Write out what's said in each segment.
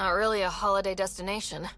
Not really a holiday destination.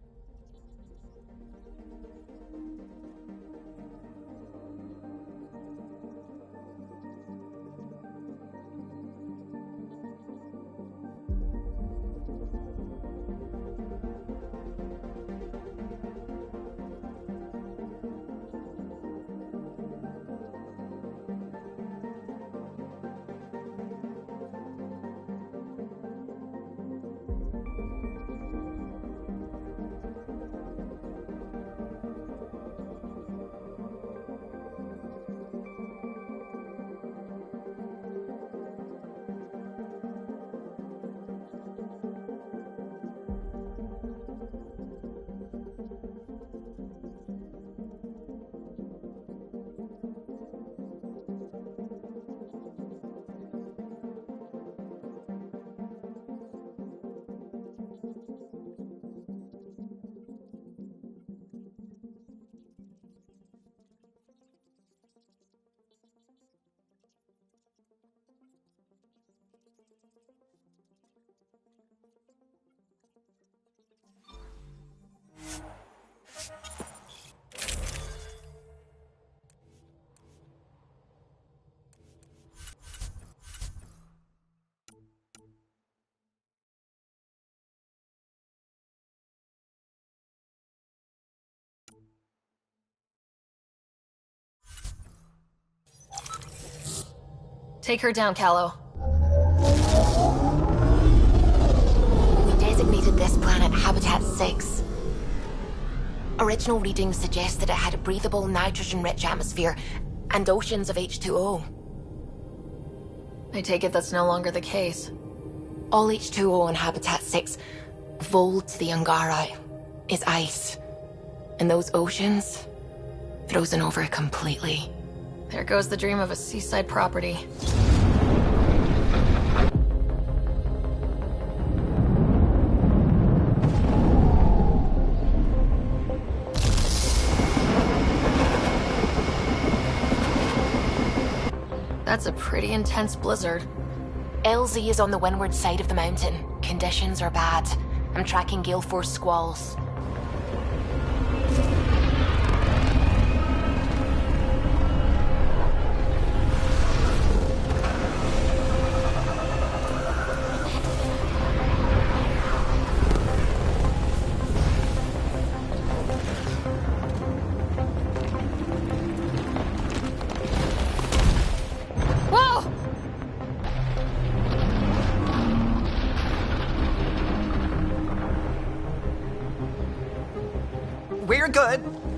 Take her down, Callow. We designated this planet Habitat 6. Original readings suggest that it had a breathable, nitrogen-rich atmosphere and oceans of H2O. I take it that's no longer the case. All H2O on Habitat 6, vold to the Angara, is ice. And those oceans, frozen over completely. There goes the dream of a seaside property. That's a pretty intense blizzard. LZ is on the windward side of the mountain. Conditions are bad. I'm tracking gale force squalls.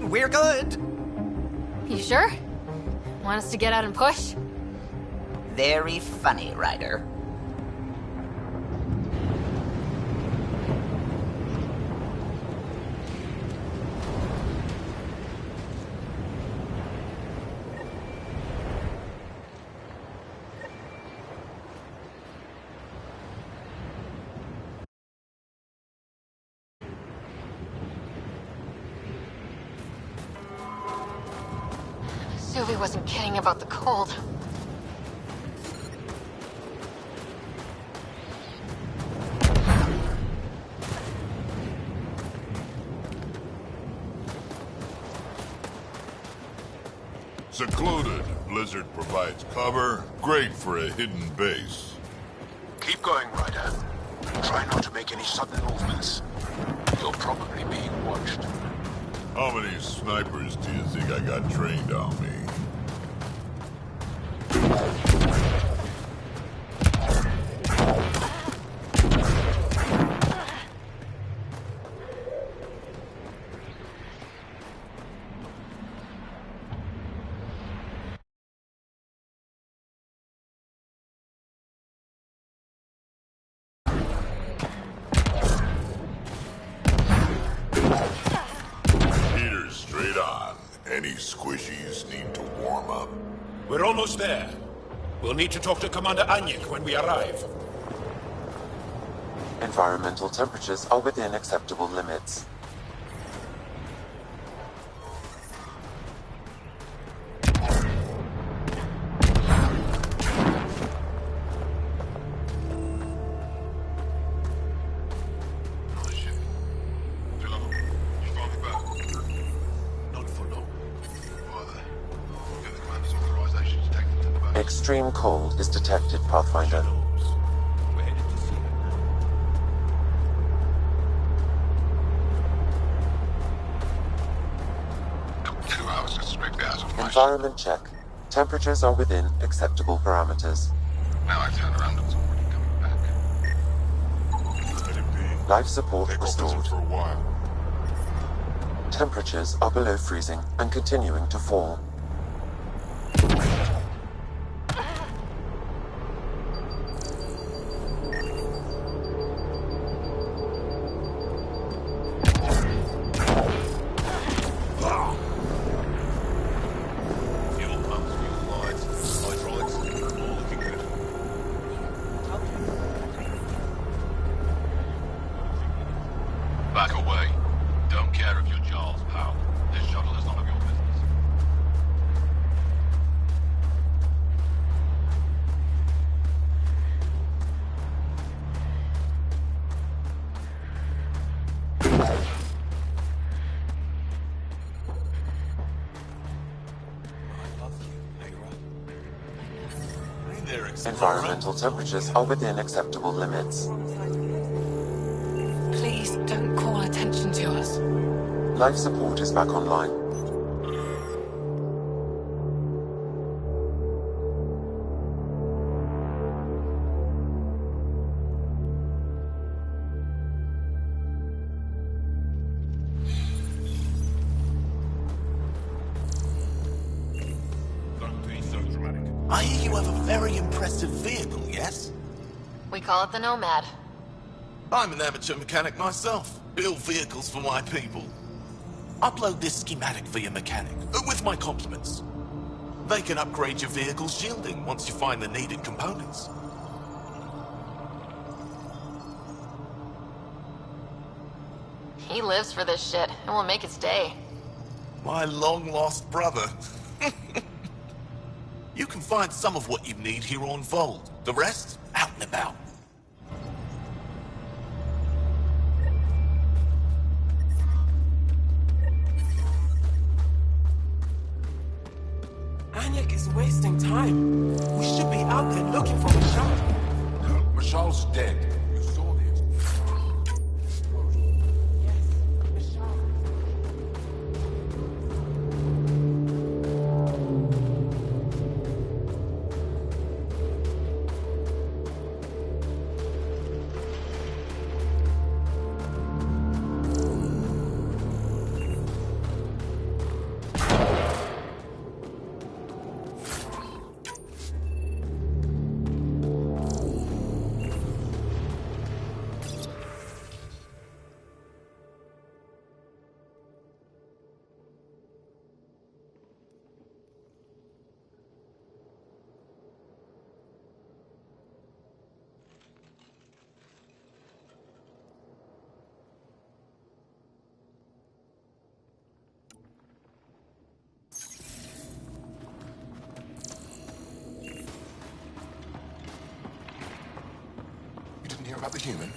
We're good. You sure? Want us to get out and push? Very funny, Ryder. Suvi wasn't kidding about the cold. Secluded. Blizzard provides cover. Great for a hidden base. Keep going, Ryder. Try not to make any sudden movements. You're probably being watched. How many snipers do you think I got trained on me? Any squishies need to warm up? We're almost there. We'll need to talk to Commander Anyik when we arrive. Environmental temperatures are within acceptable limits. Extreme cold is detected, Pathfinder. We're headed to sea. 2 hours is strictly out of my... Environment check. Temperatures are within acceptable parameters. Now I turn around and it's already coming back. Let it be. Life support Take off restored. for a while. Temperatures are below freezing and continuing to fall. Fuel pumps, fuel lines, hydraulics, all looking good. Back away. Don't care if you're Charles, pal. This shuttle is none of your business. Environmental temperatures are within acceptable limits. Please don't call attention to us. Life support is back online. Don't be so dramatic. I hear you have a very impressive vehicle, yes? We call it the Nomad. I'm an amateur mechanic myself. Build vehicles for my people. Upload this schematic for your mechanic, with my compliments. They can upgrade your vehicle's shielding once you find the needed components. He lives for this shit, and will make it stay. My long-lost brother. You can find some of what you need here on Vold. The rest, out and about. Anyek is wasting time. We should be out there looking for Michelle. No, Michelle's dead. You saw the explosion. Yes, Michelle. Hear about the human?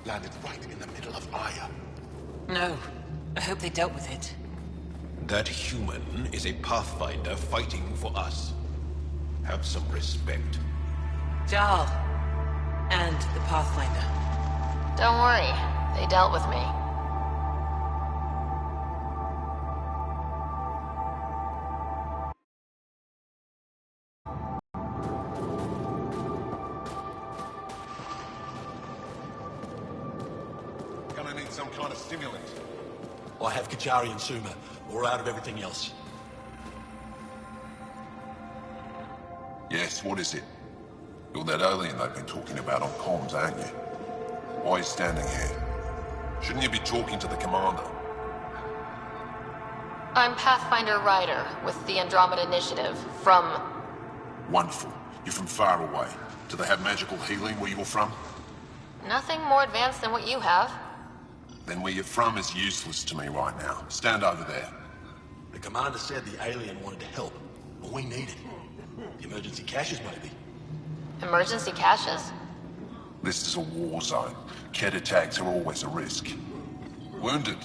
Landed right in the middle of Aya. No. I hope they dealt with it. That human is a Pathfinder fighting for us. Have some respect. Jarl. And the Pathfinder. Don't worry, they dealt with me. Gonna need some kind of stimulant. I have Kachari and Suma. We're out of everything else. Yes, what is it? You're that alien they've been talking about on comms, aren't you? Why are you standing here? Shouldn't you be talking to the commander? I'm Pathfinder Ryder with the Andromeda Initiative from... Wonderful. You're from far away. Do they have magical healing where you're from? Nothing more advanced than what you have. Then where you're from is useless to me right now. Stand over there. The commander said the alien wanted to help, but we need it. The emergency caches, maybe. Emergency caches. This is a war zone. Kett attacks are always a risk. Wounded?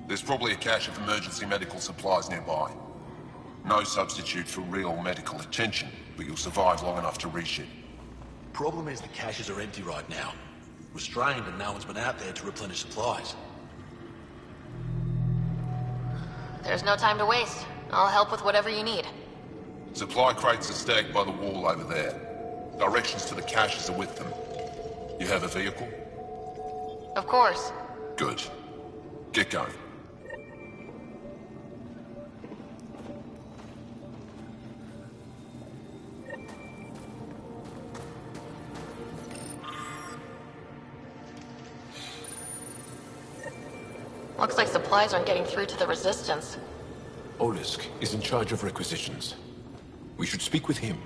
There's probably a cache of emergency medical supplies nearby. No substitute for real medical attention, but you'll survive long enough to reach it. Problem is the caches are empty right now. We're strained and no one's been out there to replenish supplies. There's no time to waste. I'll help with whatever you need. Supply crates are stacked by the wall over there. Directions to the caches are with them. You have a vehicle? Of course. Good. Get going. Looks like supplies aren't getting through to the Resistance. Olisk is in charge of requisitions. We should speak with him.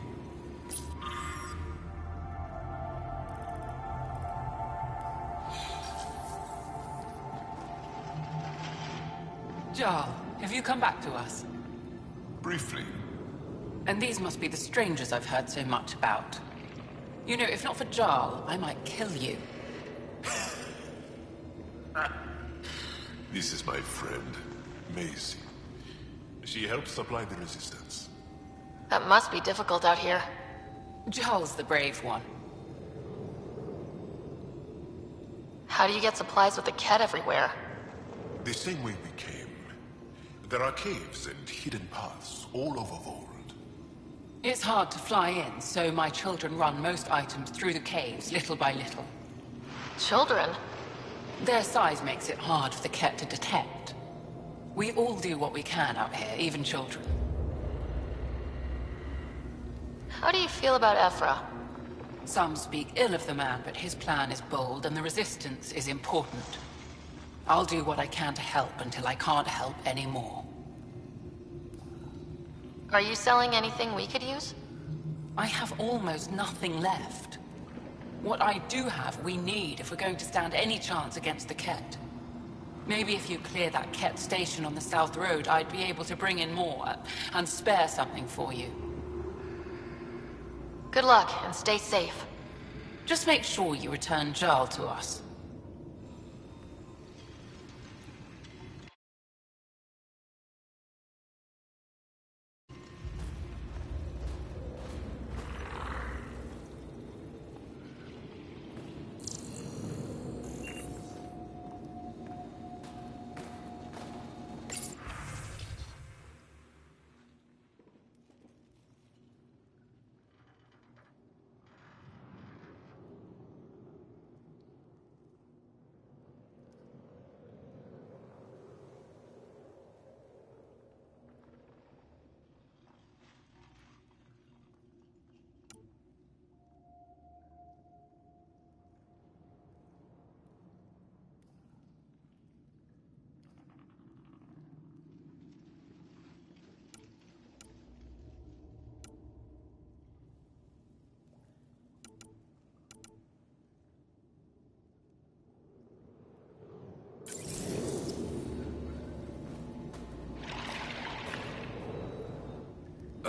Jarl, have you come back to us? Briefly. And these must be the strangers I've heard so much about. You know, if not for Jarl, I might kill you. This is my friend, Maisie. She helps supply the Resistance. That must be difficult out here. Jarl's the brave one. How do you get supplies with the Ket everywhere? The same way we came. There are caves and hidden paths all over the world. It's hard to fly in, so my children run most items through the caves, little by little. Children? Their size makes it hard for the Ket to detect. We all do what we can out here, even children. How do you feel about Ephra? Some speak ill of the man, but his plan is bold and the Resistance is important. I'll do what I can to help until I can't help anymore. Are you selling anything we could use? I have almost nothing left. What I do have, we need if we're going to stand any chance against the Ket. Maybe if you clear that Ket station on the South Road, I'd be able to bring in more and spare something for you. Good luck, and stay safe. Just make sure you return Jarl to us.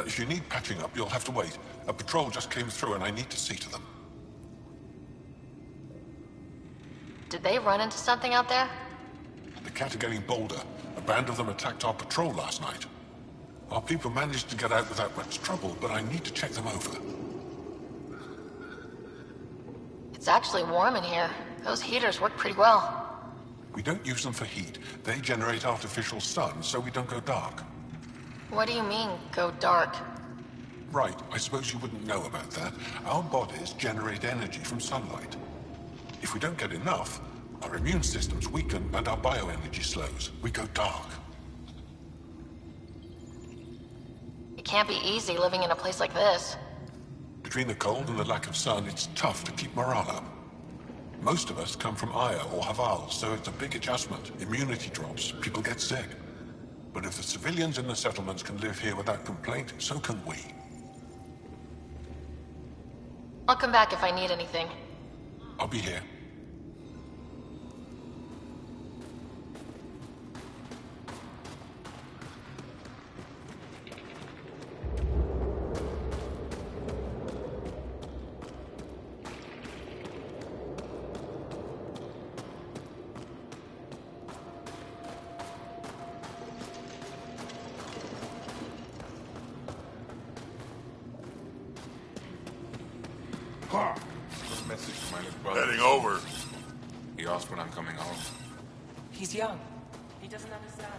If you need patching up, you'll have to wait. A patrol just came through and I need to see to them. Did they run into something out there? The Cat are getting bolder. A band of them attacked our patrol last night. Our people managed to get out without much trouble, but I need to check them over. It's actually warm in here. Those heaters work pretty well. We don't use them for heat. They generate artificial sun, so we don't go dark. What do you mean, go dark? Right, I suppose you wouldn't know about that. Our bodies generate energy from sunlight. If we don't get enough, our immune systems weaken and our bioenergy slows. We go dark. It can't be easy living in a place like this. Between the cold and the lack of sun, it's tough to keep morale up. Most of us come from Aya or Haval, so it's a big adjustment. Immunity drops, people get sick. But if the civilians in the settlements can live here without complaint, so can we. I'll come back if I need anything. I'll be here. Message to my little brother. Heading over. He asked when I'm coming home. He's young. He doesn't understand.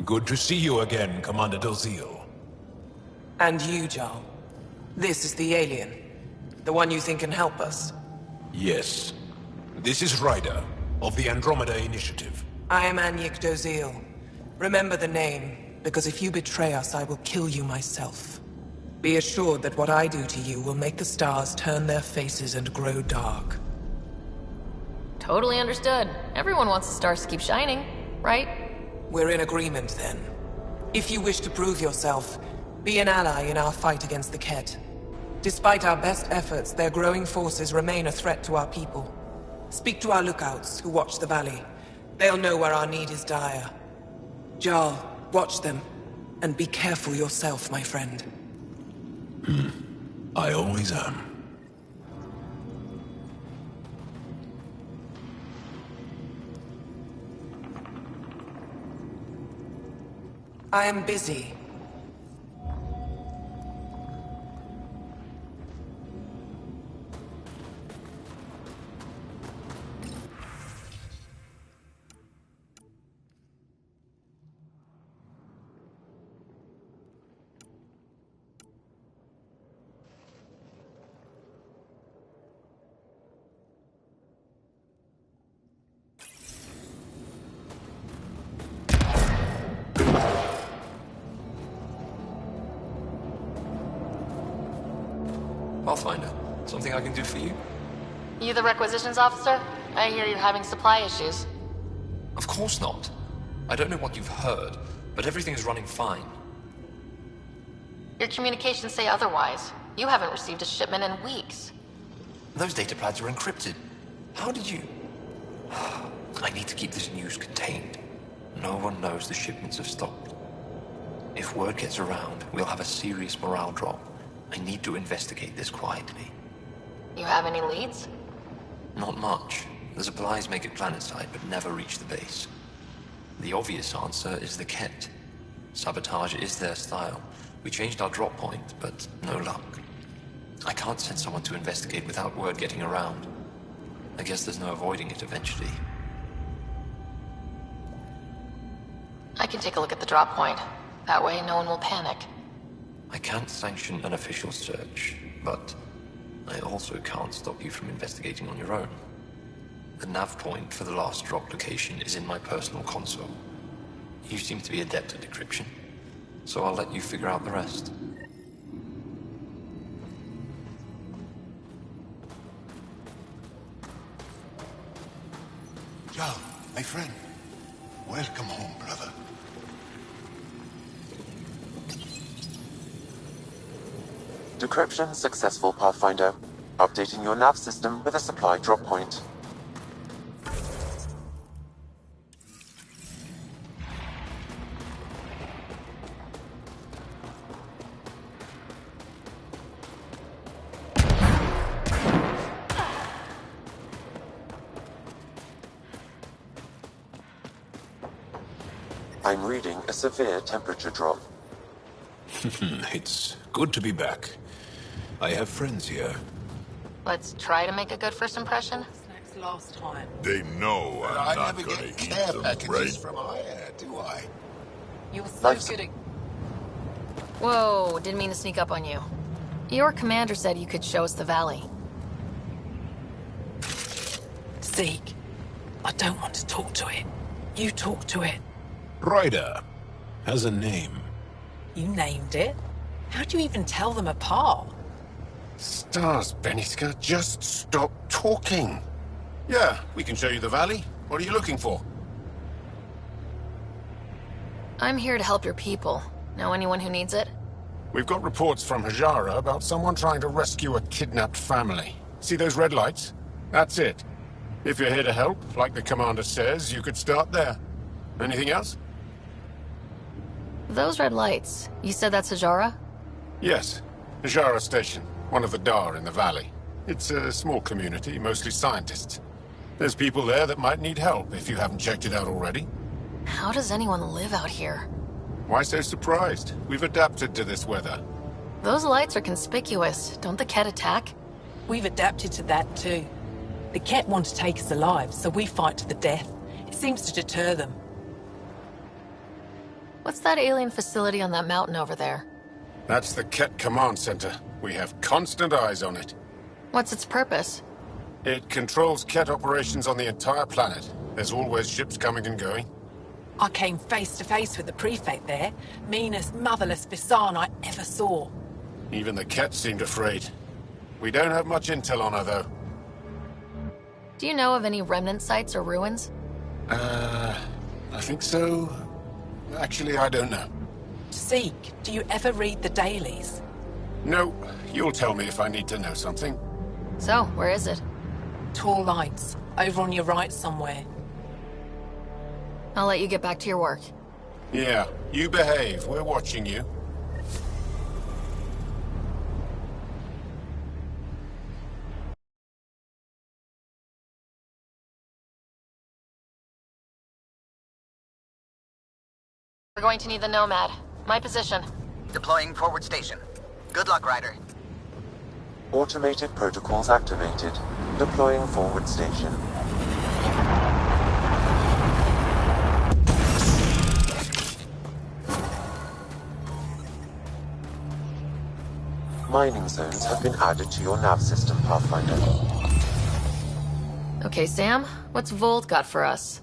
Good to see you again, Commander Dozil. And you, Jarl. This is the alien. The one you think can help us. Yes. This is Ryder, of the Andromeda Initiative. I am Anyik Dozil. Remember the name, because if you betray us, I will kill you myself. Be assured that what I do to you will make the stars turn their faces and grow dark. Totally understood. Everyone wants the stars to keep shining, right? We're in agreement, then. If you wish to prove yourself, be an ally in our fight against the Kett. Despite our best efforts, their growing forces remain a threat to our people. Speak to our lookouts, who watch the valley. They'll know where our need is dire. Jarl, watch them, and be careful yourself, my friend. I always am. I am busy. Pathfinder, something I can do for you? You the requisitions officer? I hear you're having supply issues. Of course not. I don't know what you've heard, but everything is running fine. Your communications say otherwise. You haven't received a shipment in weeks. Those data pads are encrypted. How did you... I need to keep this news contained. No one knows the shipments have stopped. If word gets around, we'll have a serious morale drop. I need to investigate this quietly. You have any leads? Not much. The supplies make it planetside, but never reach the base. The obvious answer is the Kett. Sabotage is their style. We changed our drop point, but no luck. I can't send someone to investigate without word getting around. I guess there's no avoiding it eventually. I can take a look at the drop point. That way, no one will panic. I can't sanction an official search, but I also can't stop you from investigating on your own. The nav point for the last drop location is in my personal console. You seem to be adept at decryption, so I'll let you figure out the rest. Joe, my friend. Welcome home, brother. Decryption successful, Pathfinder. Updating your nav system with a supply drop point. I'm reading a severe temperature drop. It's good to be back. I have friends here. Let's try to make a good first impression. Snacks last time. They know I'm not never gonna get eat care them, packages right? from Aya, do I? You're so good at... Whoa, didn't mean to sneak up on you. Your commander said you could show us the valley. Zeke, I don't want to talk to it. You talk to it. Ryder has a name. You named it? How do you even tell them apart? Stars, Beniska, just stop talking. Yeah, we can show you the valley. What are you looking for? I'm here to help your people. Know anyone who needs it? We've got reports from Hajara about someone trying to rescue a kidnapped family. See those red lights? That's it. If you're here to help, like the commander says, you could start there. Anything else? Those red lights, you said that's Hajara? Yes. Hajara Station, one of the Dar in the valley. It's a small community, mostly scientists. There's people there that might need help if you haven't checked it out already. How does anyone live out here? Why so surprised? We've adapted to this weather. Those lights are conspicuous. Don't the Ket attack? We've adapted to that too. The Ket want to take us alive, so we fight to the death. It seems to deter them. What's that alien facility on that mountain over there? That's the Ket Command Center. We have constant eyes on it. What's its purpose? It controls Ket operations on the entire planet. There's always ships coming and going. I came face to face with the prefect there. Meanest, motherless Visan I ever saw. Even the Ket seemed afraid. We don't have much intel on her, though. Do you know of any remnant sites or ruins? I think so. Actually, I don't know. Seek, do you ever read the dailies? No, you'll tell me if I need to know something. So, where is it? Tall lights, over on your right somewhere. I'll let you get back to your work. Yeah, you behave. We're watching you. We're going to need the Nomad. My position. Deploying forward station. Good luck, Ryder. Automated protocols activated. Deploying forward station. Mining zones have been added to your nav system, Pathfinder. Okay, Sam, what's Vold got for us?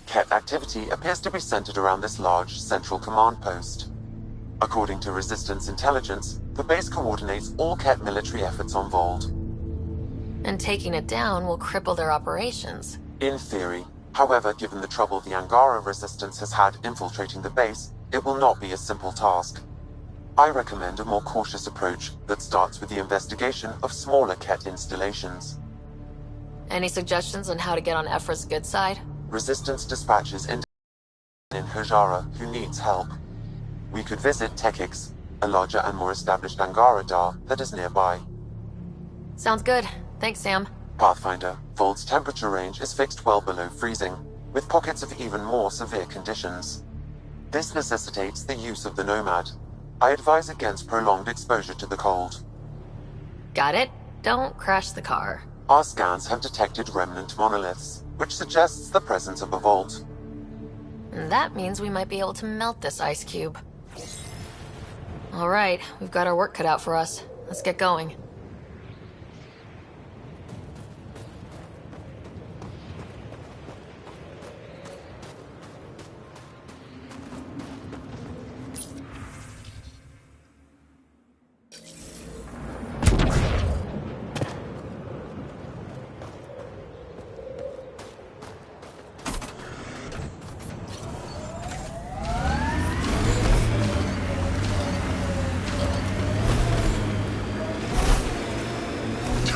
Ket activity appears to be centered around this large central command post. According to Resistance intelligence, the base coordinates all Ket military efforts on Vold. And taking it down will cripple their operations. In theory. However, given the trouble the Angara Resistance has had infiltrating the base, it will not be a simple task. I recommend a more cautious approach that starts with the investigation of smaller Ket installations. Any suggestions on how to get on Ephra's good side? Resistance dispatches in Hajara who needs help. We could visit Tekix, a larger and more established Angara Dar that is nearby. Sounds good. Thanks, Sam. Pathfinder, Vold's temperature range is fixed well below freezing, with pockets of even more severe conditions. This necessitates the use of the Nomad. I advise against prolonged exposure to the cold. Got it. Don't crash the car. Our scans have detected remnant monoliths, which suggests the presence of a vault. And that means we might be able to melt this ice cube. All right, we've got our work cut out for us. Let's get going.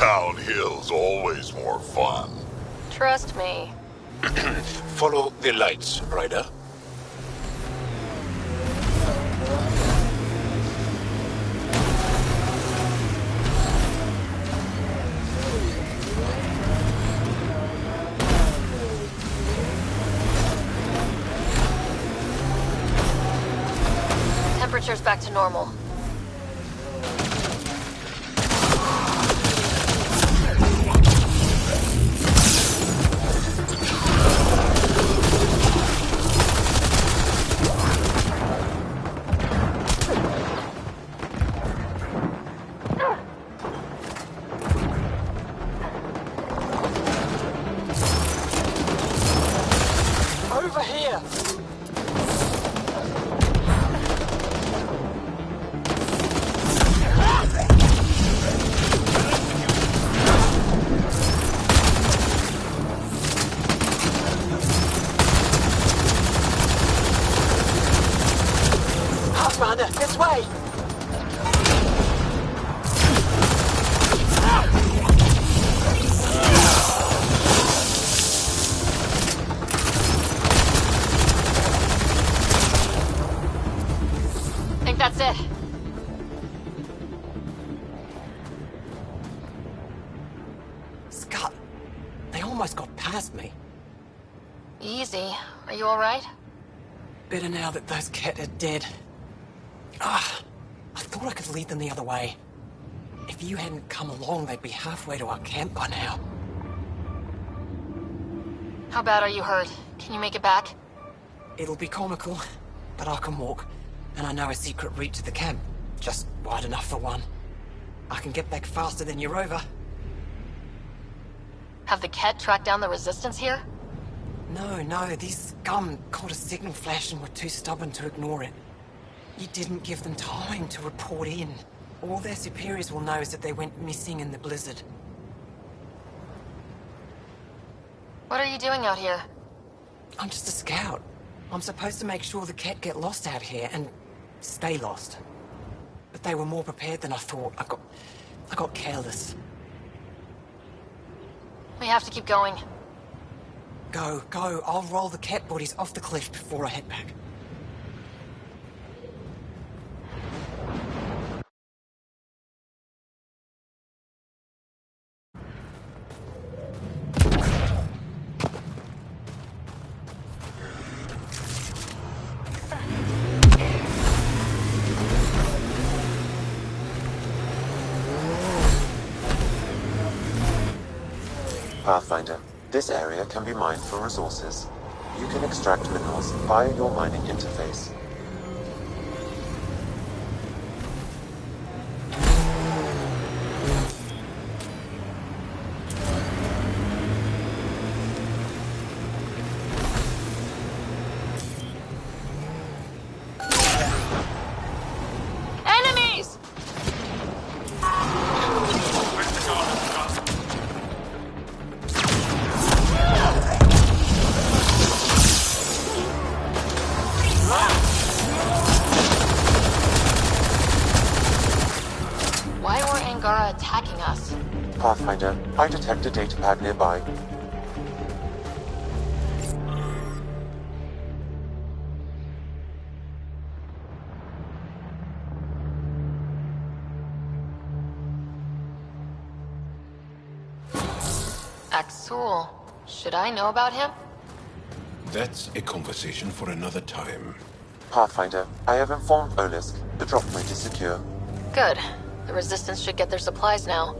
Downhill's always more fun. Trust me. Follow the lights, Ryder. Temperature's back to normal. Over here! Pathfinder, this way! Think that's it. Scott, they almost got past me. Easy. Are you all right? bitter now that those Ket are dead. I thought I could lead them the other way. If you hadn't come along, they'd be halfway to our camp by now. How bad are you hurt? Can you make it back? It'll be comical, but I can walk. And I know a secret route to the camp. Just wide enough for one. I can get back faster than your rover. Have the Ket tracked down the resistance here? No, these scum caught a signal flash and were too stubborn to ignore it. You didn't give them time to report in. All their superiors will know is that they went missing in the blizzard. What are you doing out here? I'm just a scout. I'm supposed to make sure the Ket get lost out here and stay lost. But they were more prepared than I thought. I got careless. We have to keep going. Go. I'll roll the Ket bodies off the cliff before I head back. Pathfinder, this area can be mined for resources. You can extract minerals via your mining interface. Enemies! Why were Angara attacking us? Pathfinder, I detect a datapad nearby. Axul. Should I know about him? That's a conversation for another time. Pathfinder, I have informed Olisk. The drop point is secure. Good. The Resistance should get their supplies now.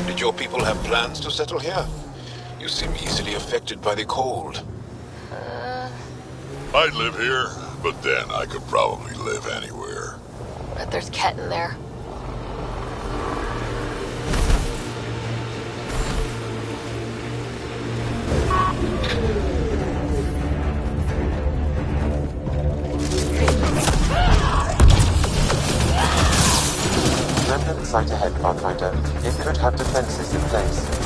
Did your people have plans to settle here? You seem easily affected by the cold. I'd live here, but then I could probably live anywhere. Bet there's Ket in there. Remnant site ahead, Pathfinder. It could have defenses in place.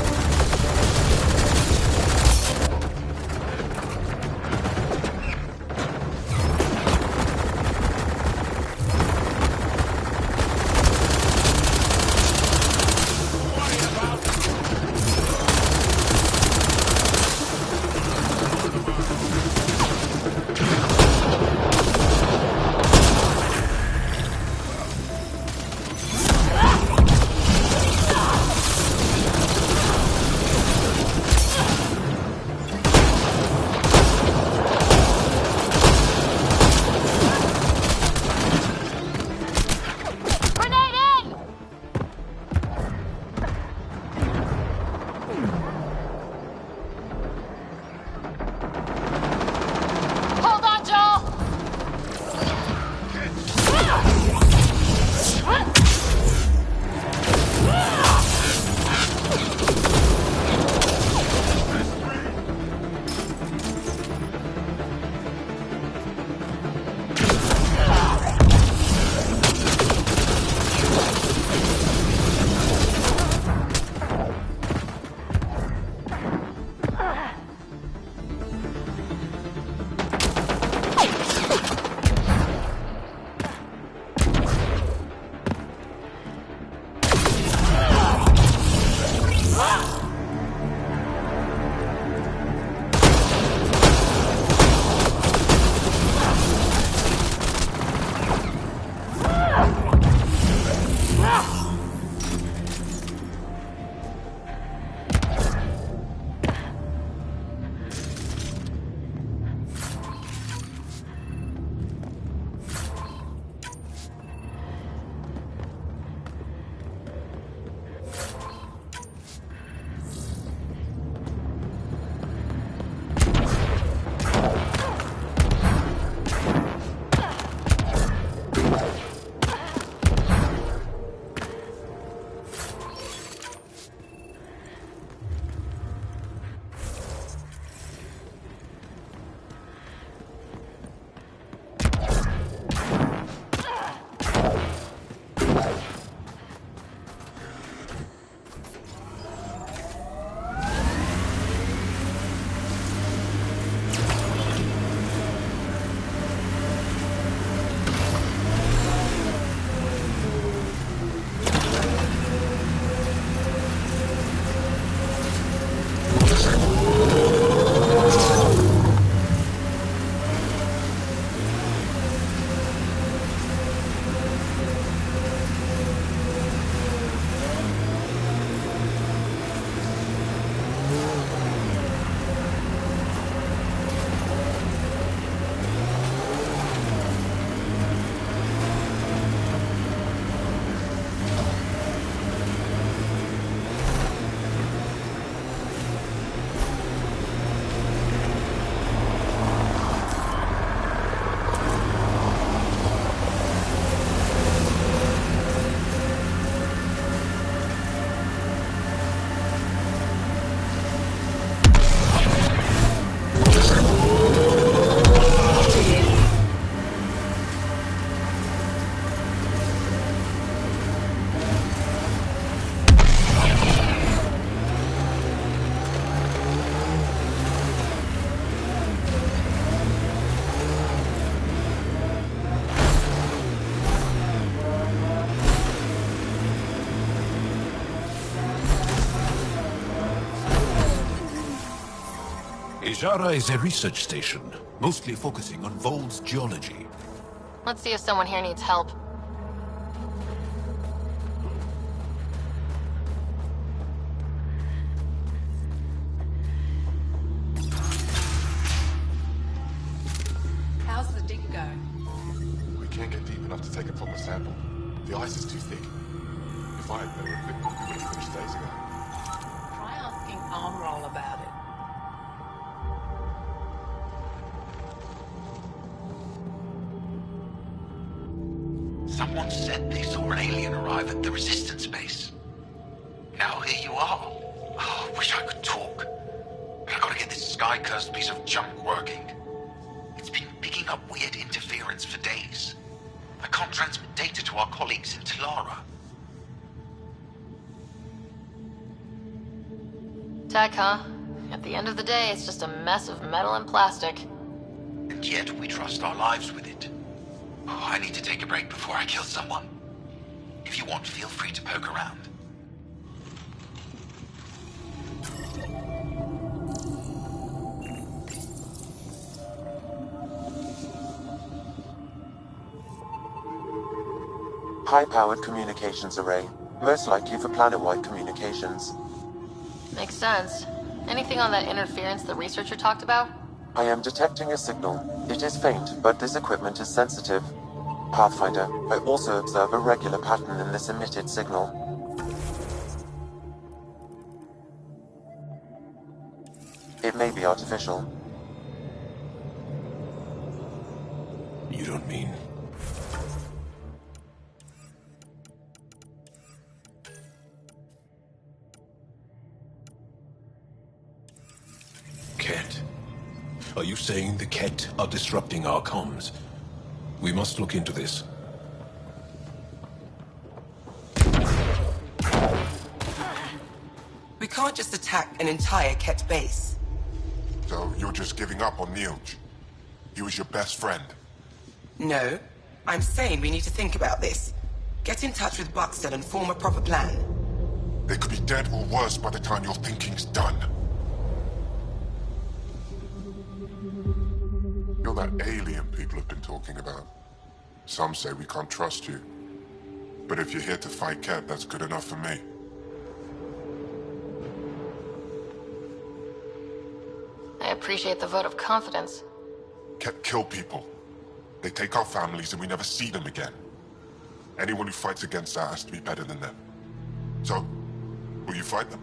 Ijara is a research station, mostly focusing on Vold's geology. Let's see if someone here needs help. How's the dig going? We can't get deep enough to take a proper sample. The ice is too thick. If I had better equipment, we would have finished days ago. Try asking Armroll about it. Someone said they saw an alien arrive at the Resistance base. Now here you are. Oh, I wish I could talk. But I gotta get this sky-cursed piece of junk working. It's been picking up weird interference for days. I can't transmit data to our colleagues in Talara. Tech, huh? At the end of the day, it's just a mess of metal and plastic. And yet we trust our lives with it. Oh, I need to take a break before I kill someone. If you want, feel free to poke around. High-powered communications array, most likely for planet-wide communications. Makes sense. Anything on that interference the researcher talked about? I am detecting a signal. It is faint, but this equipment is sensitive. Pathfinder, I also observe a regular pattern in this emitted signal. It may be artificial. You don't mean... Ket. Are you saying the Ket are disrupting our comms? We must look into this. We can't just attack an entire Ket base. So you're just giving up on Neilj? He was your best friend. No. I'm saying we need to think about this. Get in touch with Buxton and form a proper plan. They could be dead or worse by the time your thinking's done. You're that alien people have been talking about. Some say we can't trust you. But if you're here to fight Ket, that's good enough for me. I appreciate the vote of confidence. Ket kill people. They take our families and we never see them again. Anyone who fights against that has to be better than them. So, will you fight them?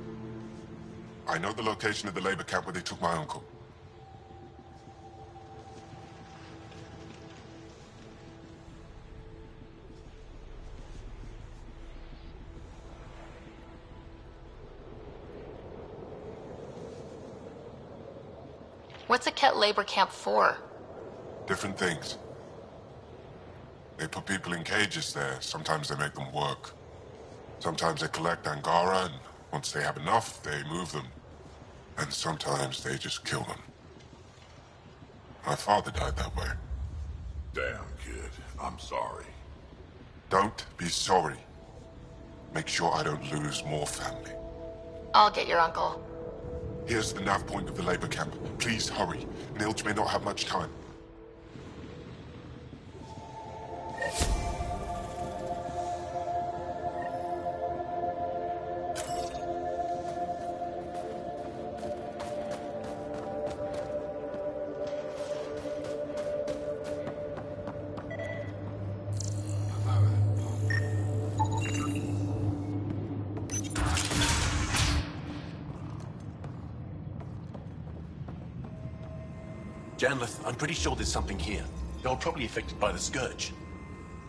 I know the location of the labor camp where they took my uncle. What's a Ket labor camp for? Different things. They put people in cages there. Sometimes they make them work. Sometimes they collect Angara, and once they have enough, they move them. And sometimes they just kill them. My father died that way. Damn, kid. I'm sorry. Don't be sorry. Make sure I don't lose more family. I'll get your uncle. Here's the nav point of the labor camp. Please hurry. Neilj may not have much time. Janlith, I'm pretty sure there's something here. You're probably affected by the Scourge.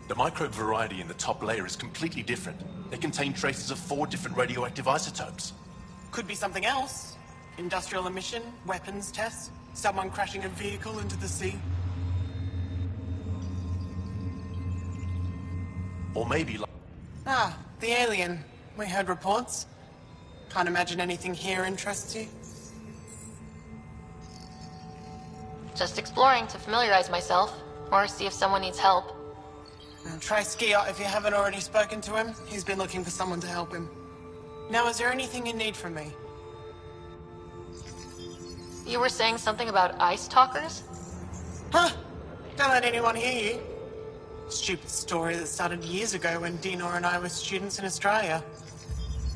The microbe variety in the top layer is completely different. They contain traces of 4 different radioactive isotopes. Could be something else. Industrial emission, weapons tests, someone crashing a vehicle into the sea. Or maybe like... Ah, the alien. We heard reports. Can't imagine anything here interests you. Just exploring to familiarize myself, or see if someone needs help. Try Skiot if you haven't already spoken to him. He's been looking for someone to help him. Now, is there anything you need from me? You were saying something about ice talkers? Huh? Don't let anyone hear you. Stupid story that started years ago when Dinor and I were students in Australia.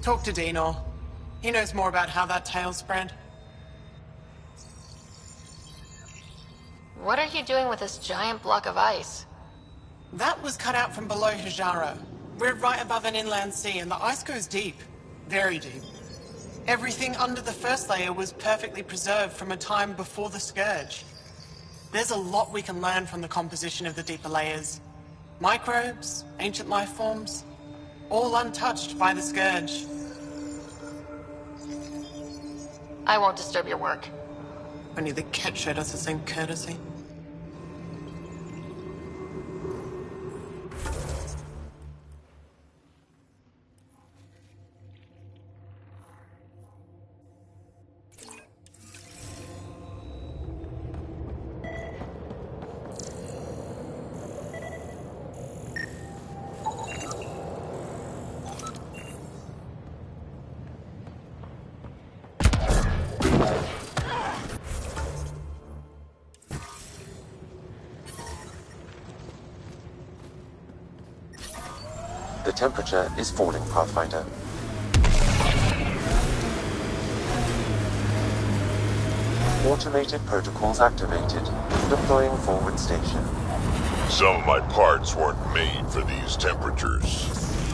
Talk to Dinor. He knows more about how that tale spread. What are you doing with this giant block of ice? That was cut out from below Hijara. We're right above an inland sea and the ice goes deep. Very deep. Everything under the first layer was perfectly preserved from a time before the Scourge. There's a lot we can learn from the composition of the deeper layers. Microbes, ancient life forms, all untouched by the Scourge. I won't disturb your work. Only the Ket showed us the same courtesy. The temperature is falling, Pathfinder. Automated protocols activated. Deploying forward station. Some of my parts weren't made for these temperatures.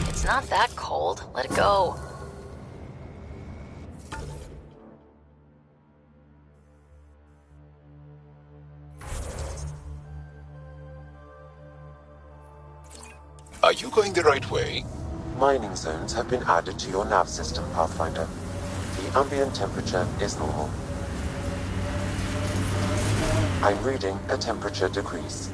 It's not that cold. Let it go. Are you going the right way? Mining zones have been added to your nav system, Pathfinder. The ambient temperature is normal. I'm reading a temperature decrease.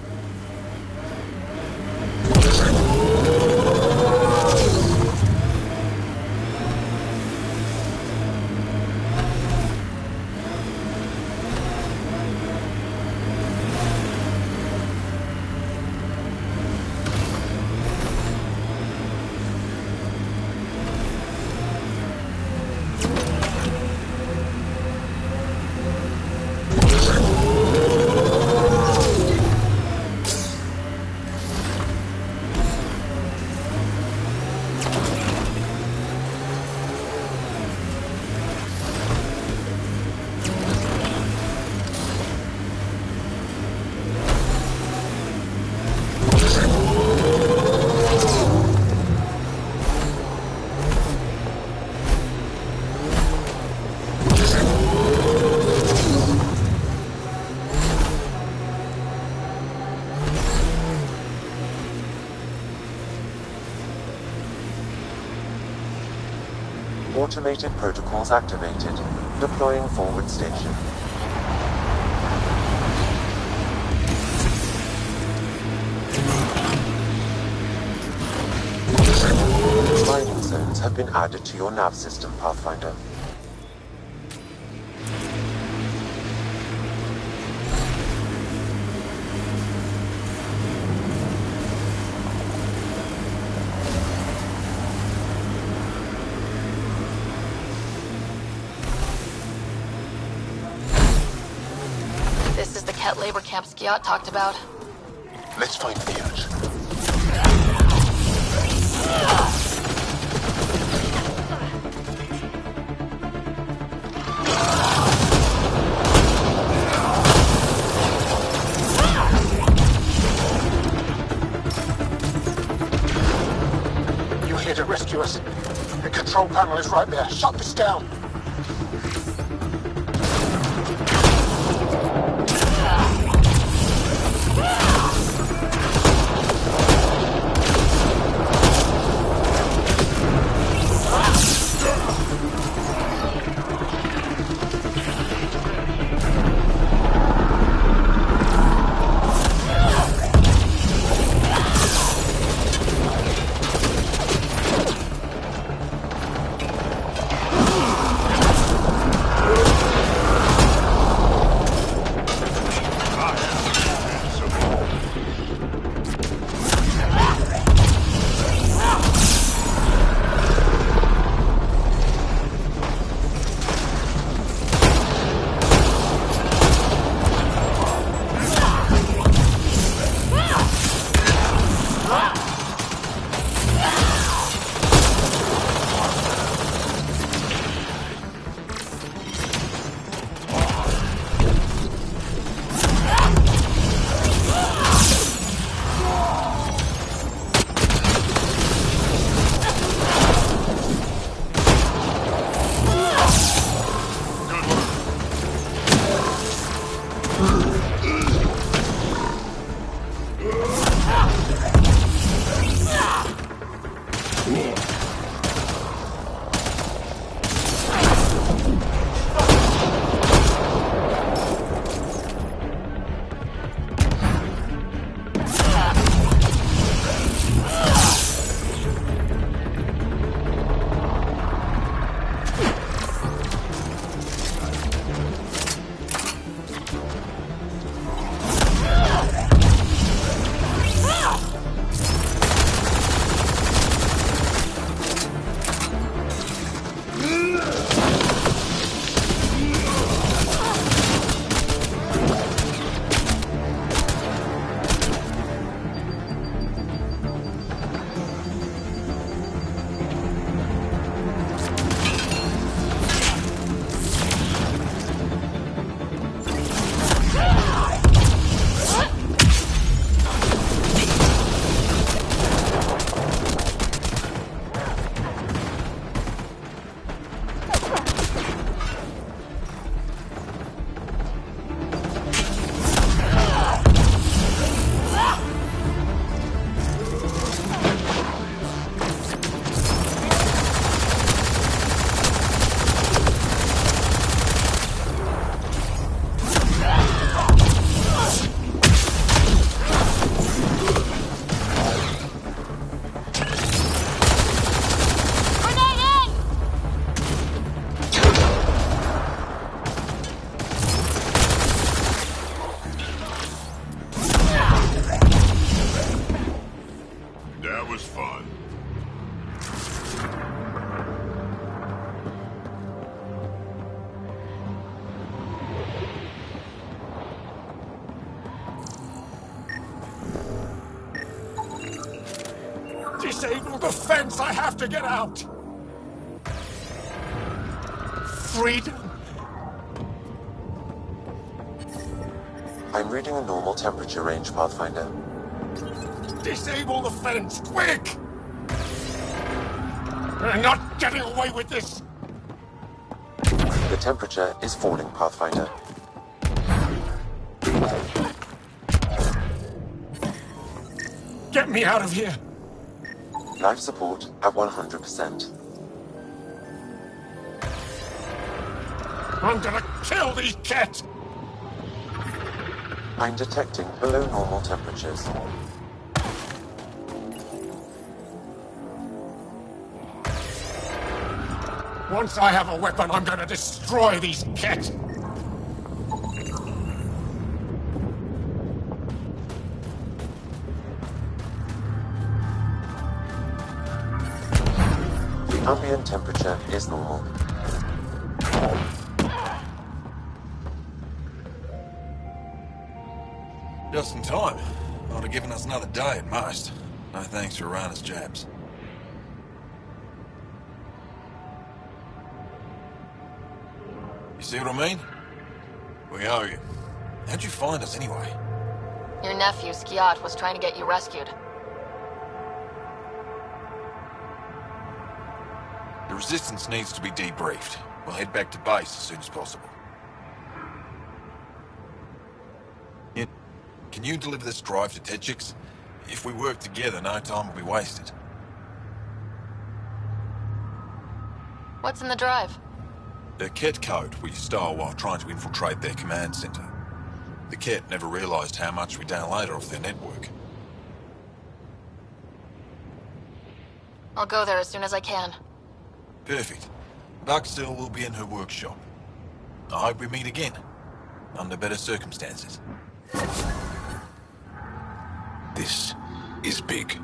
Automated protocols activated. Deploying forward station. Mining zones have been added to your nav system, Pathfinder. This is the Ket labor camp Skiot talked about. Let's find Theoj. You're here to rescue us. The control panel is right there. Shut this down. Disable the fence! I have to get out! Freedom! I'm reading a normal temperature range, Pathfinder. Disable the fence, quick! I'm not getting away with this! The temperature is falling, Pathfinder. Get me out of here! Life support at 100%. I'm gonna kill these cats! I'm detecting below normal temperatures. Once I have a weapon, I'm gonna destroy these cats! The ambient temperature is normal. Just in time. Ought have given us another day at most. No thanks for Rana's jabs. You see what I mean? We owe you. How'd you find us anyway? Your nephew, Skiat, was trying to get you rescued. The Resistance needs to be debriefed. We'll head back to base as soon as possible. Can you deliver this drive to Techix? If we work together, no time will be wasted. What's in the drive? The Ket code we stole while trying to infiltrate their command center. The Ket never realized how much we downloaded off their network. I'll go there as soon as I can. Perfect. Buckstill will be in her workshop. I hope we meet again, under better circumstances. This is big.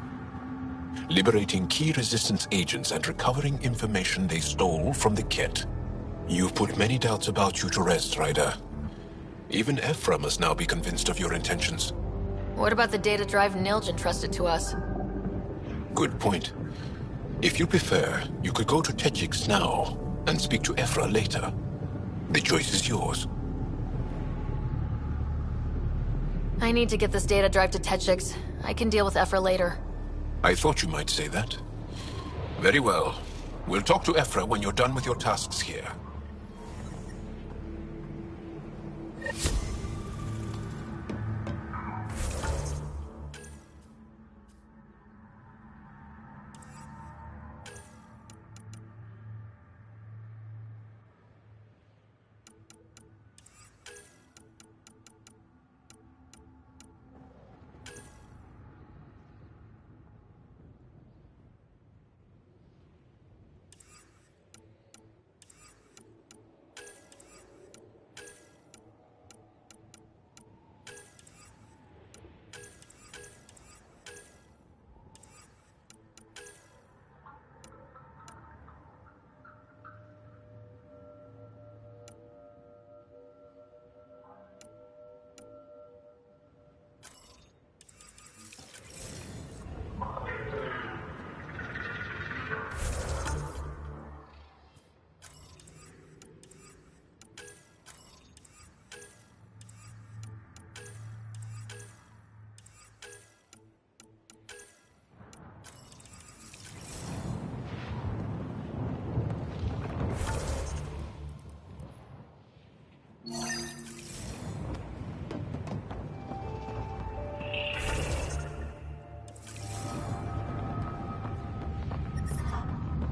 Liberating key Resistance agents and recovering information they stole from the Ket. You've put many doubts about you to rest, Ryder. Even Ephra must now be convinced of your intentions. What about the data drive Nilj entrusted to us? Good point. If you prefer, you could go to Techix now and speak to Ephra later. The choice is yours. I need to get this data drive to Techix. I can deal with Ephra later. I thought you might say that. Very well. We'll talk to Ephra when you're done with your tasks here.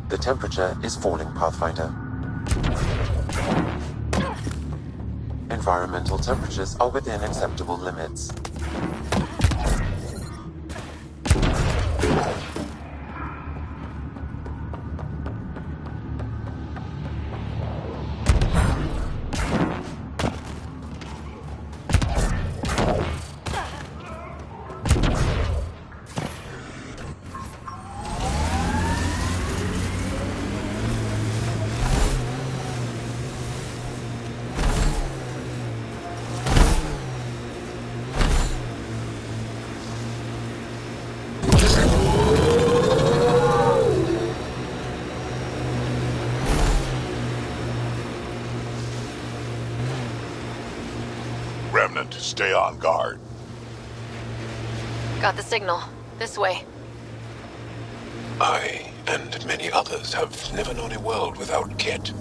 The temperature is falling, Pathfinder. Environmental temperatures are within acceptable limits. Stay on guard. Got the signal. This way. I, and many others, have never known a world without Ket.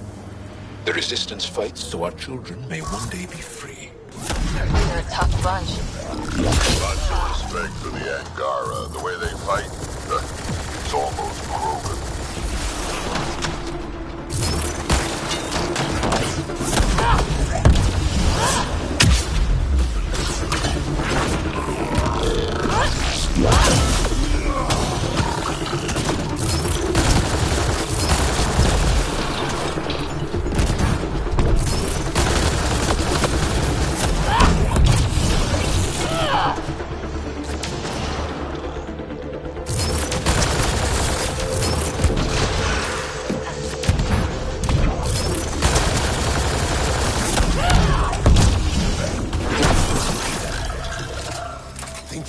The Resistance fights so our children may one day be free. They're a tough bunch. Lots of respect for the Angara. The way they fight, it's almost Krogan.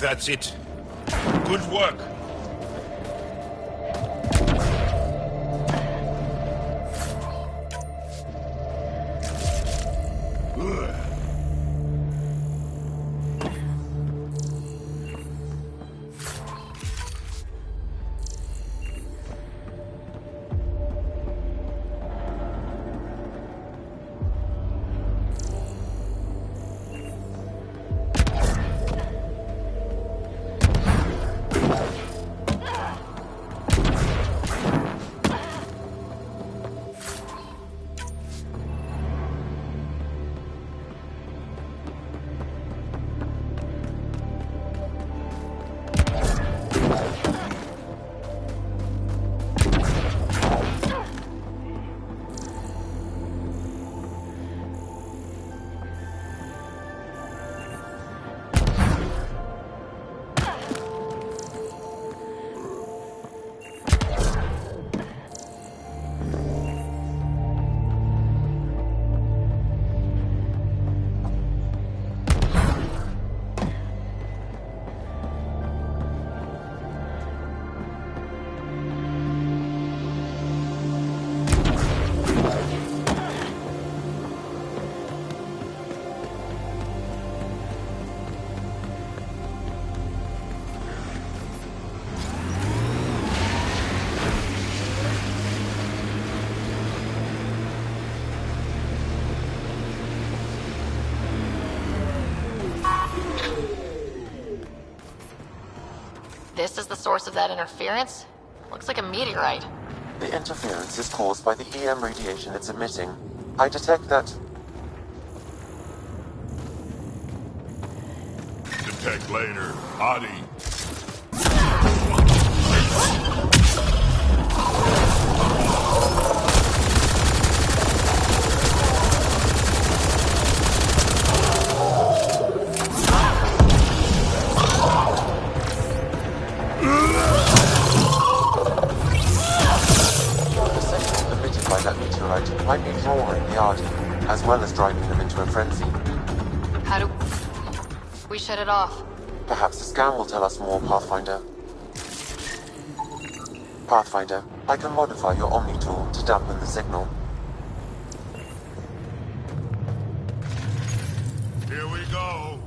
That's it. Good work. This is the source of that interference? Looks like a meteorite. The interference is caused by the EM radiation it's emitting. I detect that... Detect later. Adi. That meteorite might be drawing the Adi, as well as driving them into a frenzy. How do we shut it off? Perhaps the scan will tell us more, Pathfinder. Pathfinder, I can modify your Omni tool to dampen the signal. Here we go.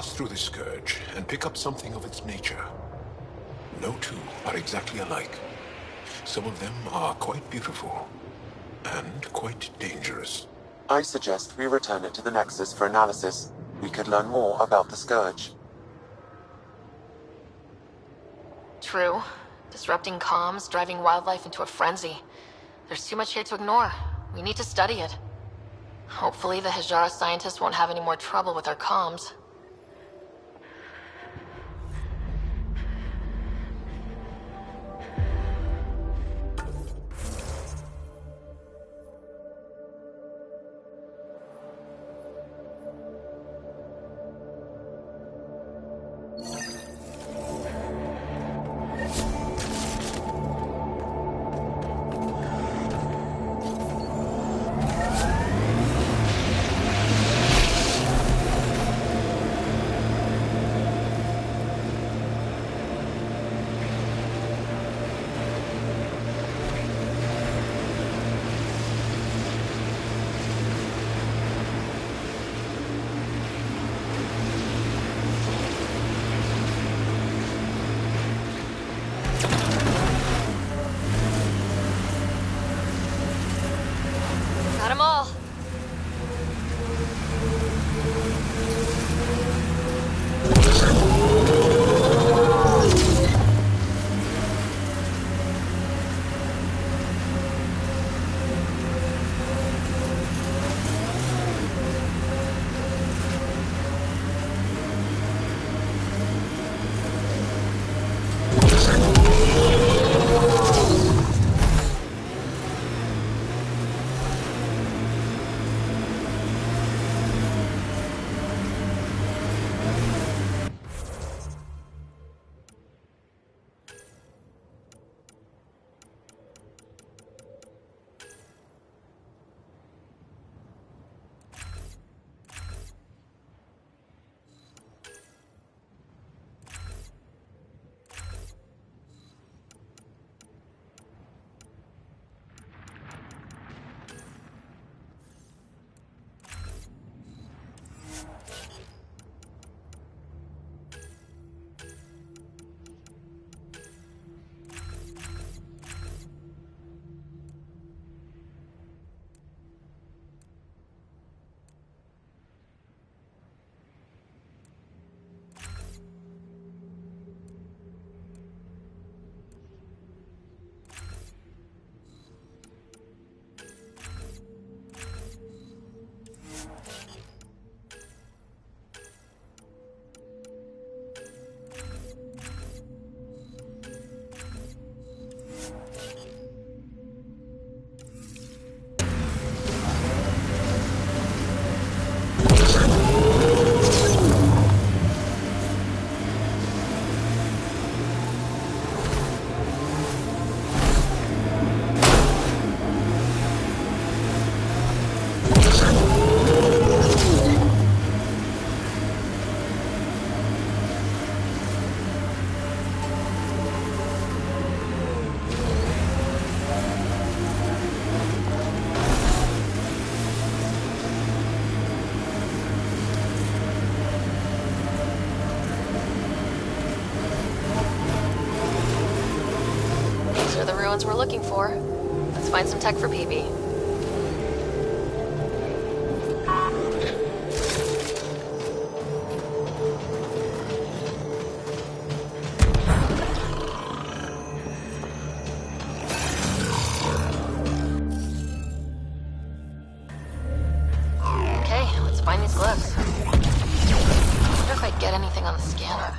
Through the scourge and pick up something of its nature. No two are exactly alike. Some of them are quite beautiful and quite dangerous. I suggest we return it to the Nexus for analysis. We could learn more about the scourge. True. Disrupting comms, driving wildlife into a frenzy. There's too much here to ignore. We need to study it. Hopefully the Hijara scientists won't have any more trouble with our comms. compounds we're looking for. Let's find some tech for PB. Okay, let's find these glyphs. I wonder if I'd get anything on the scanner.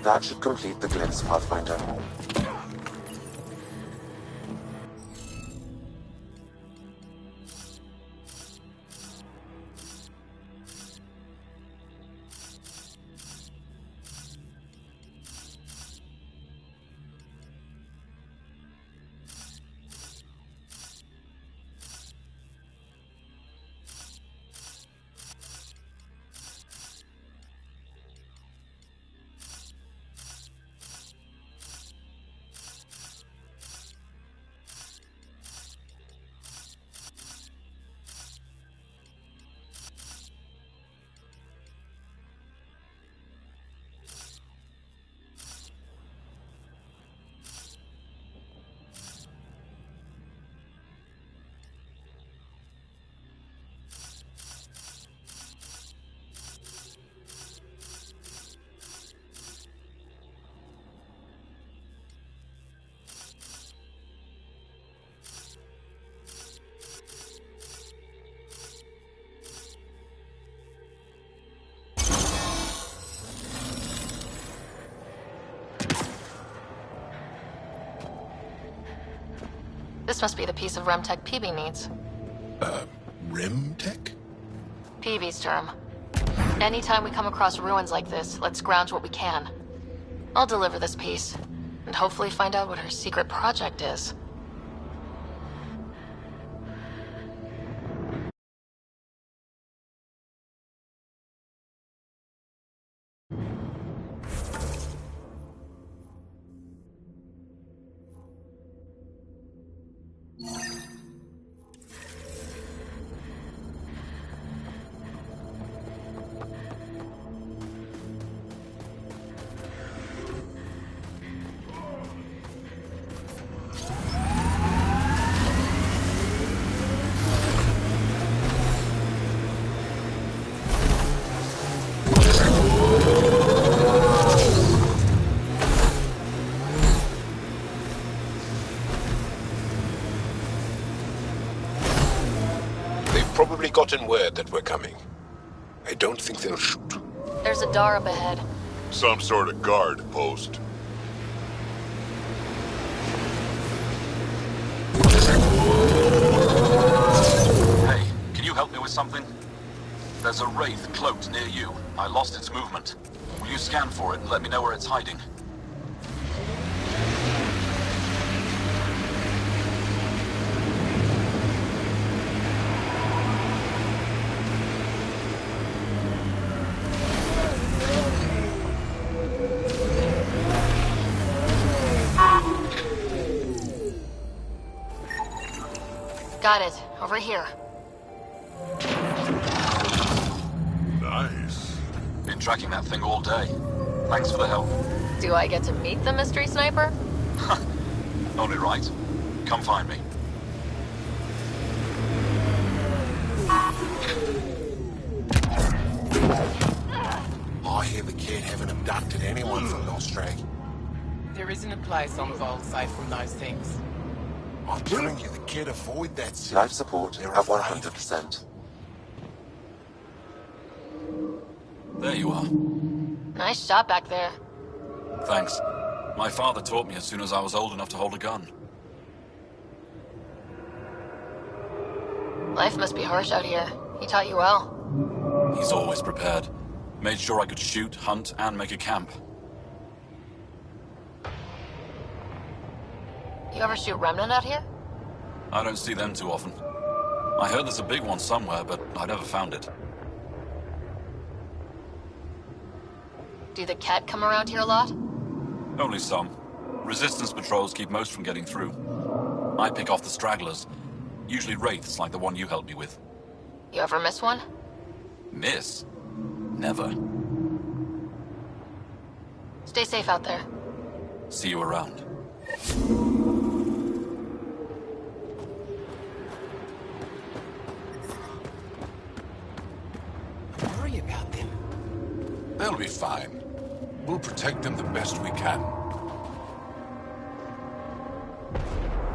That should complete the glyphs, Pathfinder. This must be the piece of REM tech PB needs. REM tech? PB's term. Anytime we come across ruins like this, let's scrounge what we can. I'll deliver this piece, and hopefully find out what her secret project is. Probably gotten word that we're coming. I don't think they'll shoot. There's a door up ahead. Some sort of guard post. Hey, can you help me with something? There's a wraith cloaked near you. I lost its movement. Will you scan for it and let me know where it's hiding? Got it. Over here. Nice. Been tracking that thing all day. Thanks for the help. Do I get to meet the mystery sniper? Only right. Come find me. I hear the kid haven't abducted anyone from Nostrag. There isn't a place on Vol safe from those things. I'm telling you, the kid avoid that city. Life support They're at afraid. 100%. There you are. Nice shot back there. Thanks. My father taught me as soon as I was old enough to hold a gun. Life must be harsh out here. He taught you well. He's always prepared. Made sure I could shoot, hunt, and make a camp. You ever shoot Remnant out here? I don't see them too often. I heard there's a big one somewhere, but I never found it. Do the Ket come around here a lot? Only some. Resistance patrols keep most from getting through. I pick off the stragglers. Usually wraiths like the one you helped me with. You ever miss one? Miss? Never. Stay safe out there. See you around. Worry about them. They'll be fine. We'll protect them the best we can.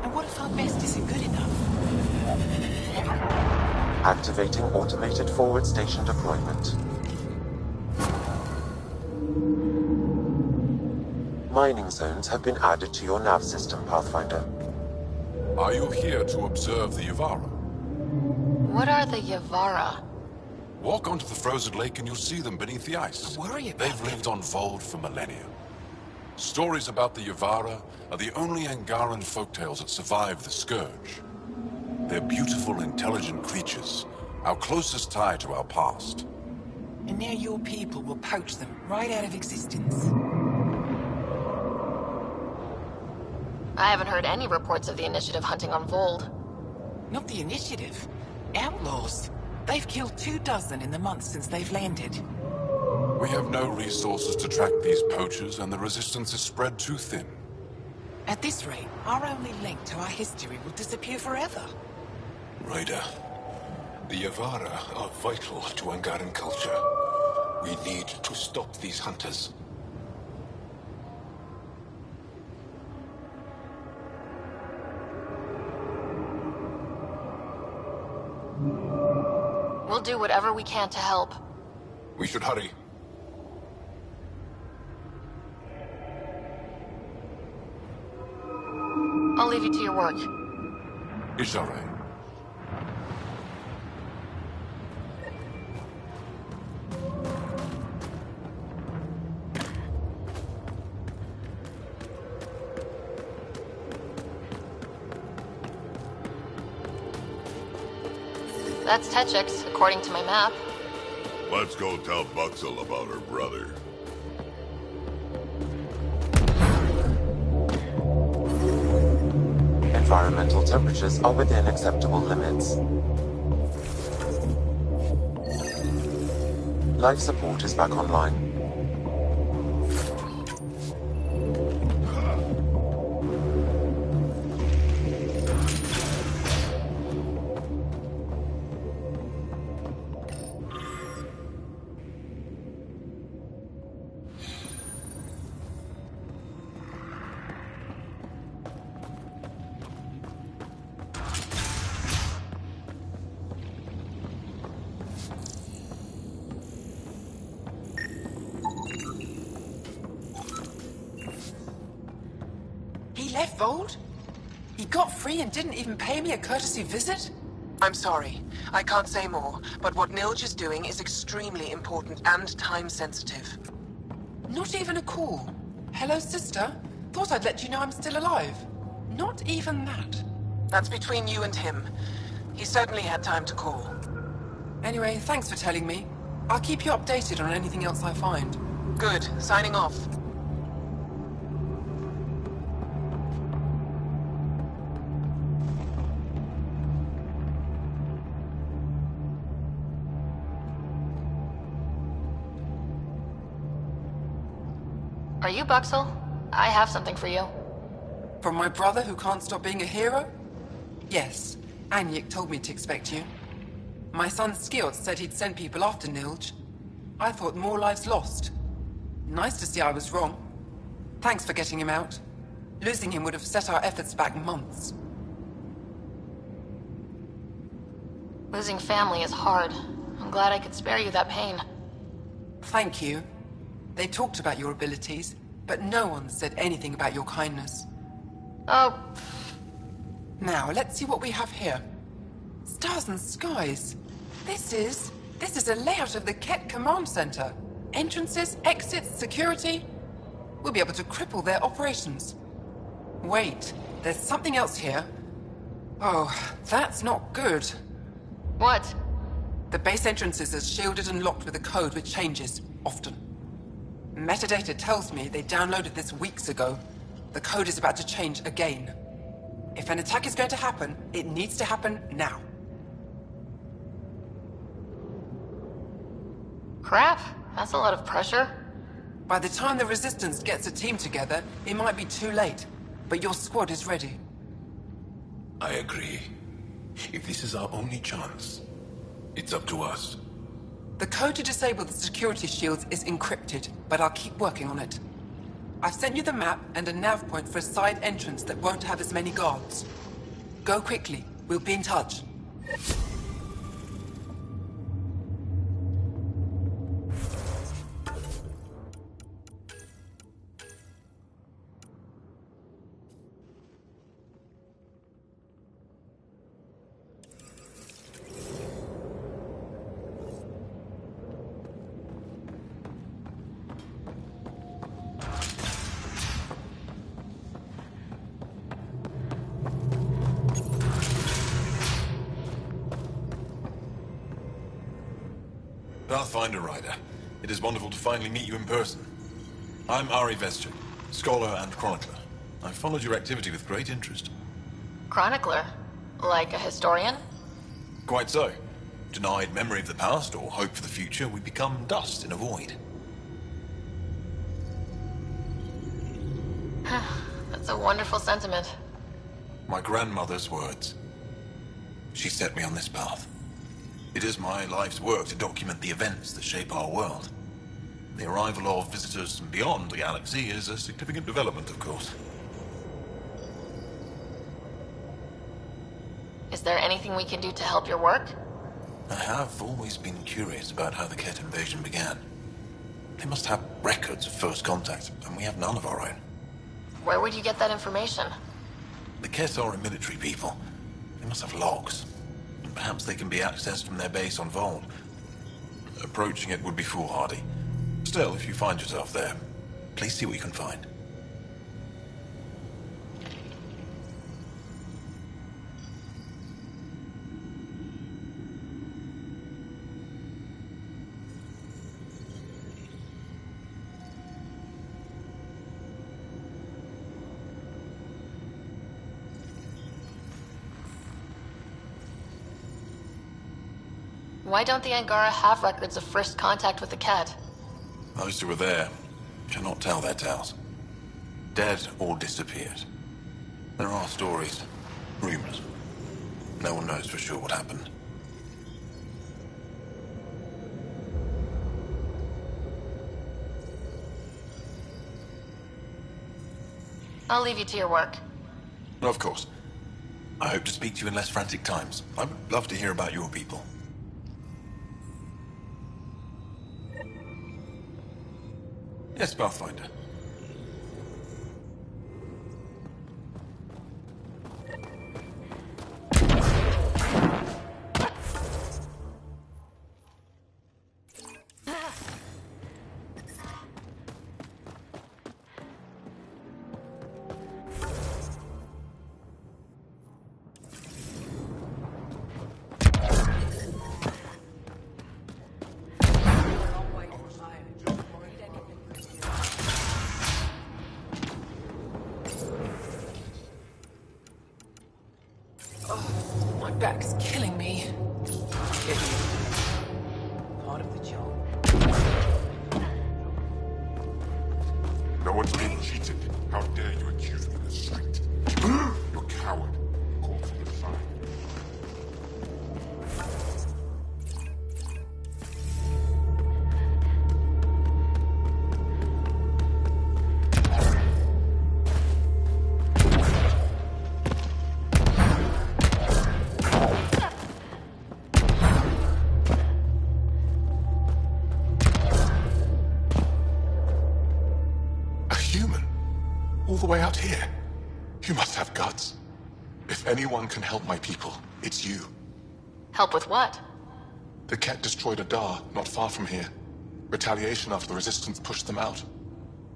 And what if our best isn't good enough? Activating automated forward station deployment. Mining zones have been added to your nav system, Pathfinder. Are you here to observe the Yavara? What are the Yavara? Walk onto the frozen lake and you'll see them beneath the ice. They've lived on Vold for millennia. Stories about the Yavara are the only Angaran folktales that survive the Scourge. They're beautiful, intelligent creatures, our closest tie to our past. And now your people will poach them right out of existence. I haven't heard any reports of the Initiative hunting on Vold. Not the Initiative. Outlaws. They've killed 24 in the months since they've landed. We have no resources to track these poachers, and the resistance is spread too thin. At this rate, our only link to our history will disappear forever. Ryder, the Yavara are vital to Angaran culture. We need to stop these hunters. We'll do whatever we can to help. We should hurry. I'll leave you to your work. It's all right. That's Techix, according to my map. Let's go tell Buxel about her brother. Environmental temperatures are within acceptable limits. Life support is back online. Left Vold? He got free and didn't even pay me a courtesy visit? I'm sorry. I can't say more, but what Nilge is doing is extremely important and time-sensitive. Not even a call. Hello, sister. Thought I'd let you know I'm still alive. Not even that. That's between you and him. He certainly had time to call. Anyway, thanks for telling me. I'll keep you updated on anything else I find. Good. Signing off. Are you Buxel? I have something for you. From my brother who can't stop being a hero? Yes. Anyek told me to expect you. My son Skjort said he'd send people after Nilge. I thought more lives lost. Nice to see I was wrong. Thanks for getting him out. Losing him would have set our efforts back months. Losing family is hard. I'm glad I could spare you that pain. Thank you. They talked about your abilities, but no one said anything about your kindness. Oh. Now, let's see what we have here. Stars and skies. This is a layout of the Ket Command Center. Entrances, exits, security. We'll be able to cripple their operations. Wait, there's something else here. Oh, that's not good. What? The base entrances are shielded and locked with a code which changes, often. Metadata tells me they downloaded this weeks ago. The code is about to change again. If an attack is going to happen, it needs to happen now. Crap, that's a lot of pressure. By the time the Resistance gets a team together, it might be too late. But your squad is ready. I agree. If this is our only chance, it's up to us. The code to disable the security shields is encrypted, but I'll keep working on it. I've sent you the map and a nav point for a side entrance that won't have as many guards. Go quickly. We'll be in touch. Pathfinder Rider, it is wonderful to finally meet you in person. I'm Ari Vesture, scholar and chronicler. I've followed your activity with great interest. Chronicler? Like a historian? Quite so. Denied memory of the past or hope for the future, we become dust in a void. That's a wonderful sentiment. My grandmother's words. She set me on this path. It is my life's work to document the events that shape our world. The arrival of visitors from beyond the galaxy is a significant development, of course. Is there anything we can do to help your work? I have always been curious about how the Ket invasion began. They must have records of first contact, and we have none of our own. Where would you get that information? The Ket are a military people. They must have logs. Perhaps they can be accessed from their base on Vold. Approaching it would be foolhardy. Still, if you find yourself there, please see what you can find. Why don't the Angara have records of first contact with the Ket? Those who were there cannot tell their tales. Dead or disappeared. There are stories, rumors. No one knows for sure what happened. I'll leave you to your work. Of course. I hope to speak to you in less frantic times. I would love to hear about your people. Yes, Pathfinder. My back's killing me. Part of the job. No one's been cheated. How dare you accuse me of the street? You're a coward. Call for the sign. human? All the way out here? You must have guts. If anyone can help my people, it's you. Help with what? The Ket destroyed a Dar not far from here. Retaliation after the Resistance pushed them out.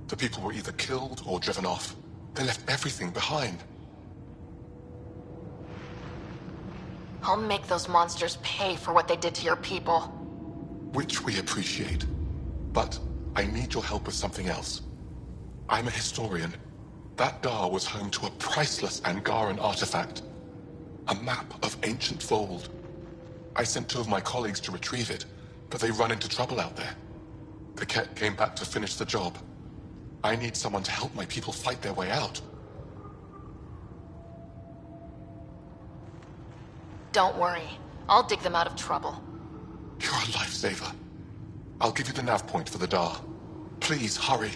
The people were either killed or driven off. They left everything behind. I'll make those monsters pay for what they did to your people. Which we appreciate. But I need your help with something else. I'm a historian. That Dar was home to a priceless Angaran artifact. A map of ancient Fold. I sent 2 of my colleagues to retrieve it, but they run into trouble out there. The Ket came back to finish the job. I need someone to help my people fight their way out. Don't worry. I'll dig them out of trouble. You're a lifesaver. I'll give you the nav point for the Dar. Please, hurry.